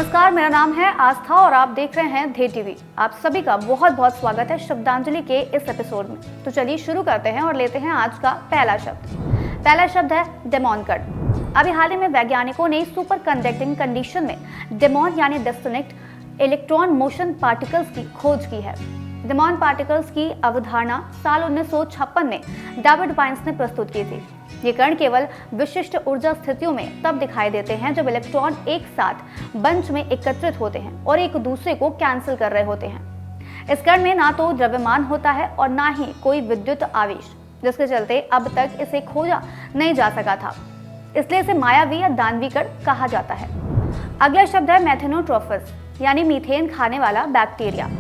नमस्कार, मेरा नाम है आस्था और आप देख रहे हैं धे टीवी। आप सभी का बहुत बहुत स्वागत है शब्दांजलि के इस एपिसोड में। तो चलिए शुरू करते हैं और लेते हैं आज का पहला शब्द। पहला शब्द है डेमोन। अभी हाल ही में वैज्ञानिकों ने सुपर कंडक्टिंग कंडीशन में डेमोन यानी डिस्कनेक्ट इलेक्ट्रॉन मोशन पार्टिकल्स की खोज की है। डेमोन पार्टिकल्स की अवधारणा साल 1956 में डेविड बाइन्स ने प्रस्तुत की थी। ये कण केवल विशिष्ट ऊर्जा स्थितियों में तब दिखाई देते हैं जब इलेक्ट्रॉन एक साथ बंच में एकत्रित होते हैं और एक दूसरे को कैंसिल कर रहे होते हैं। इस कण में ना तो द्रव्यमान होता है और ना ही कोई विद्युत आवेश, जिसके चलते अब तक इसे खोजा नहीं जा सका था। इसलिए इसे मायावी या दानवी कण कहा जाता है। अगला शब्द है मेथेनोट्रोफस यानी मीथेन खाने वाला बैक्टीरिया।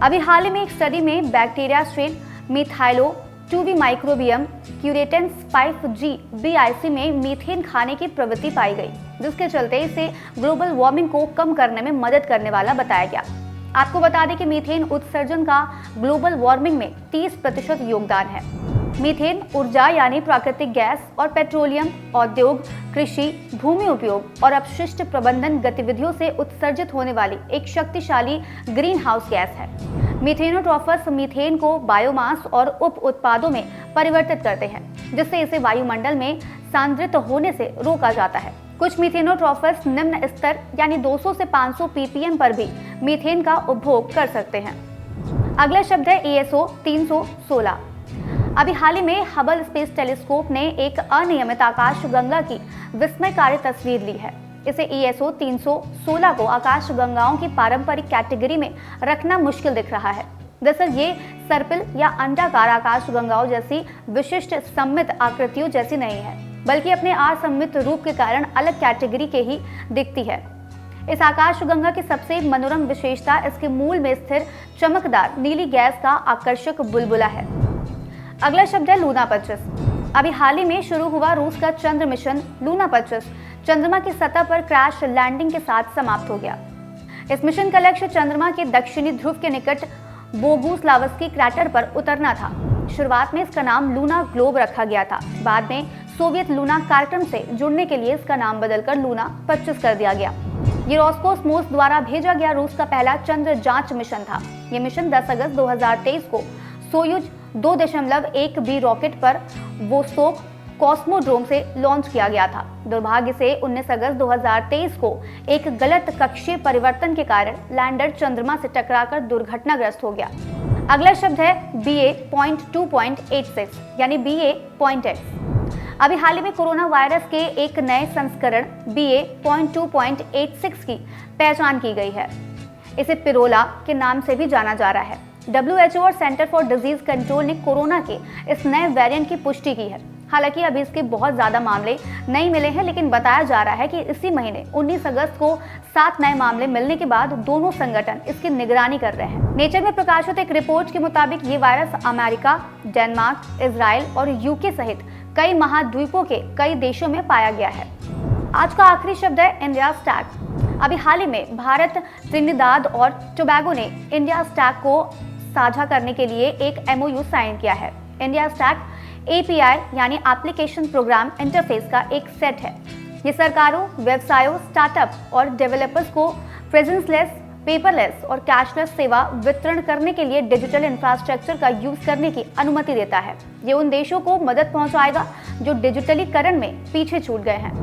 अभी हाल ही में एक स्टडी में बैक्टीरिया स्ट्रेन मिथाइलो 2V माइक्रोबियम क्यूरेटेंस 5G BIC में मीथेन खाने की प्रवृत्ति पाई गई, जिसके चलते इसे ग्लोबल वार्मिंग को कम करने में मदद करने वाला बताया गया। आपको बता दें कि मीथेन उत्सर्जन का ग्लोबल वार्मिंग में 30% योगदान है। मीथेन ऊर्जा यानी प्राकृतिक गैस और पेट्रोलियम, औद्योग, कृषि, भूमि उपयोग और अपशिष्ट प्रबंधन गतिविधियों से उत्सर्जित होने वाली एक शक्तिशाली ग्रीन हाउस गैस है। मीथेनोट्रोफस मीथेन को बायोमास और उप उत्पादों में परिवर्तित करते हैं, जिससे इसे वायुमंडल में सांद्रित होने से रोका जाता है। कुछ मीथेनोट्रोफस निम्न स्तर यानी 200 से 500 ppm पर भी मीथेन का उपभोग कर सकते हैं। अगला शब्द है ESO 316। अभी हाल ही में हबल स्पेस टेलीस्कोप ने एक अनियमित आकाशगंगा की विस्मयकारी तस्वीर ली है। इसे ESO 316 को आकाशगंगाओं की पारंपरिक कैटेगरी में रखना मुश्किल दिख रहा है। दरअसल ये सर्पिल या अंडाकार आकाशगंगाओं जैसी विशिष्ट सममित आकृतियों जैसी नहीं है, बल्कि अपने असममित रूप के कारण अलग कैटेगरी के ही दिखती है। इस आकाशगंगा की सबसे मनोरम विशेषता इसके मूल में स्थिर चमकदार नीली गैस का आकर्षक बुलबुला है। अगला शब्द है लूना 25। अभी हाल ही में शुरू हुआ रूस का चंद्र मिशन लूना 25 चंद्रमा की सतह पर क्रैश लैंडिंग के साथ समाप्त हो गया। इस मिशन का लक्ष्य चंद्रमा के दक्षिणी ध्रुव के निकट बोगुस्लावस्की क्रैटर पर उतरना था। शुरुआत में इसका नाम लूना ग्लोब रखा गया था। बाद में सोवियत लूना कार्यक्रम से जुड़ने के लिए इसका नाम बदलकर लूना 25 कर दिया गया। ये रोस्कोसमोस द्वारा भेजा गया रूस का पहला चंद्र जांच मिशन था। ये मिशन 10 अगस्त 2023 को सोयुज 2.1B रॉकेट पर वोस्टोक कॉस्मोड्रोम से लॉन्च किया गया था। दुर्भाग्य से 19 अगस्त 2023 को एक गलत कक्षीय परिवर्तन के कारण लैंडर चंद्रमा से टकराकर दुर्घटनाग्रस्त हो गया। अगला शब्द है BA.2.86 यानी BA.X। अभी हाल ही में कोरोना वायरस के एक नए संस्करण BA.2.86 की पहचान की गई है। इसे पिरोला के नाम से भी जाना जा रहा है। WHO और सेंटर फॉर डिजीज कंट्रोल ने कोरोना के इस नए वेरिएंट की पुष्टि की है। हालांकि अभी इसके बहुत ज्यादा मामले नहीं मिले हैं, लेकिन बताया जा रहा है कि इसी महीने 19 अगस्त को 7 नए मामले मिलने के बाद दोनों संगठन इसकी निगरानी कर रहे हैं। नेचर में प्रकाशित एक रिपोर्ट के मुताबिक ये वायरस अमेरिका, डेनमार्क, इजराइल और यूके सहित कई महाद्वीपों के कई देशों में पाया गया है। आज का आखिरी शब्द है इंडिया स्टैक। अभी हाल ही में भारत, त्रिनिदाद और टोबैगो ने इंडिया स्टैक को साझा करने के लिए एक MOU साइन किया है। इंडिया स्टैक API यानी एप्लीकेशन प्रोग्राम इंटरफेस का एक सेट है। ये सरकारों, व्यवसायों, स्टार्टअप और डेवलपर्स को प्रेजेंसलेस, पेपरलेस और कैशलेस सेवा वितरण करने के लिए डिजिटल इंफ्रास्ट्रक्चर का यूज करने की अनुमति देता है। ये उन देशों को मदद पहुंचाएगा जो डिजिटलीकरण में पीछे छूट गए हैं।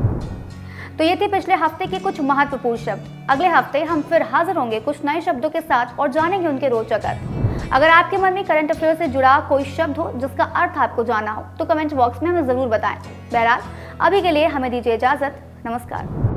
तो ये थे पिछले हफ्ते के कुछ महत्वपूर्ण शब्द। अगले हफ्ते हम फिर हाजिर होंगे कुछ नए शब्दों के साथ और जानेंगे उनके रोचक अर्थ। अगर आपके मन में करंट अफेयर से जुड़ा कोई शब्द हो जिसका अर्थ आपको जानना हो तो कमेंट बॉक्स में हमें जरूर बताएं। बहरहाल अभी के लिए हमें दीजिए इजाजत। नमस्कार।